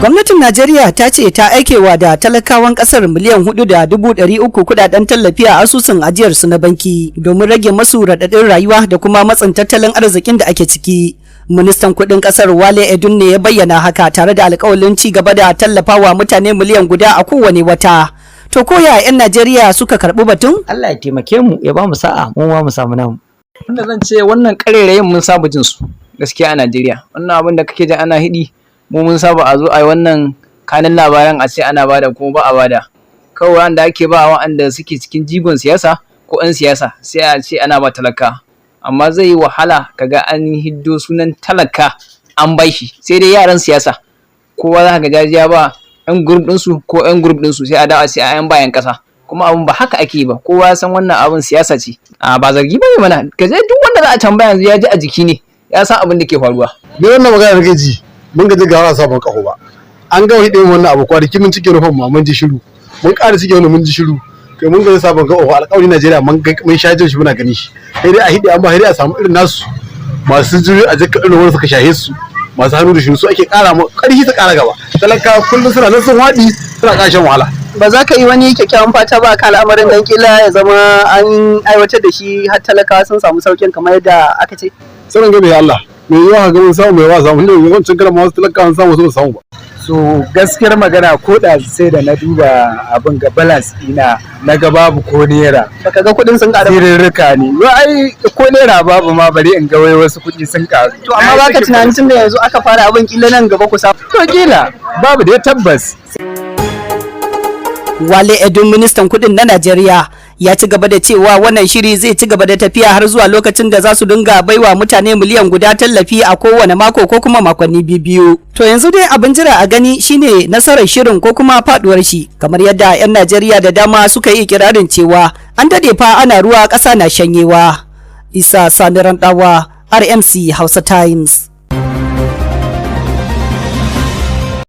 Gwamnatin Najeriya ta ce ta aikewa da talakawan kasar miliyan 4.300 kudaden tallafi a asusun ajiyarsu na banki domin rage masu raɗaɗin rayuwa da kuma matsin tattalin arzikin da ake ciki. Ministan kudin kasar Wale Edun ne ya bayyana haka tare da alƙawalin ci gaba da tallafawa mutane miliyan guda a kowane wata. To koya 'yan Najeriya suka karɓi batun? Allah ya taimake mu ya ba mu sa'a mu ma mu samu namu. Wanda zan ce wannan ƙarerayin mun saba jin su gaskiya a Najeriya. Wannan abin da kake ji ana hidi mu mun saba a zo a yi wannan kanin labaran a ce ana bada kuma ba a bada. Kawai wanda ake ba wa'anda suke cikin jigon siyasa ko 'yan siyasa sai a ce ana ba talaka. Amma zai yi wahala kaga an hiddo sunan talaka an bai shi sai dai yaran siyasa kowa za ka jajiya ba 'yan group ɗinsu ko 'yan group ɗinsu sai a dawo sai a 'yan bayan ƙasa. Kuma abun ba haka ake ba kowa ya san wannan abun siyasa ce ba zargi ba ne mana ka je duk wanda za a tambaya yanzu ya ji a jiki ne ya san abin da ke faruwa. Ni wannan magana da gaji mun gaji ga wasa ban kaho ba an ga hidin wannan abu kwanaki mun cike rufin ma mun ji shiru mun ƙara cike wannan mun ji shiru kai mun gaji sabon kaho alƙawarin Najeriya mun sha jin shi muna gani shi sai dai a hidi amma sai dai a samu irin nasu masu jiri a jika irin wanda suka shahe su masu hannu da shi su ake ƙara ƙarfi su ƙara gaba talaka kullum suna nan sun waɗi suna ƙashin wahala. Ba za ka yi wani kyakkyawan fata ba ka al'amarin dan kila ya zama an aiwatar da shi har talakawa sun samu saukin kamar yadda aka ce. Sanin gabe Allah me yawa ga mun samu mai wasa mun ne wancan karan masu talakawa samu su samu ba. So gaskiyar magana ko da sai da na duba abin ga balance ina na ga babu ko naira. Baka ga kuɗin sun ƙaru. Sirrika ne. Yo ai ko naira babu ma bari in ga wai wasu kuɗi sun ƙaru. To amma baka tunanin tun da yanzu aka fara abin kila nan gaba ku samu. To kila babu dai tabbas. Wale Edun ministan kudin na Najeriya ya ci gaba da cewa wannan shiri zai ci gaba da tafiya har zuwa lokacin da za su dinga baiwa mutane miliyan guda tallafi a kowane mako ko kuma makonni biyu. To yanzu dai abin jira a gani shine nasarar shirin ko kuma faduwar shi kamar yadda 'yan Najeriya da dama suka yi ikirarin cewa an dade fa ana ruwa ƙasa na shanyewa. Isa Sani Randawa, RMC Hausa Times.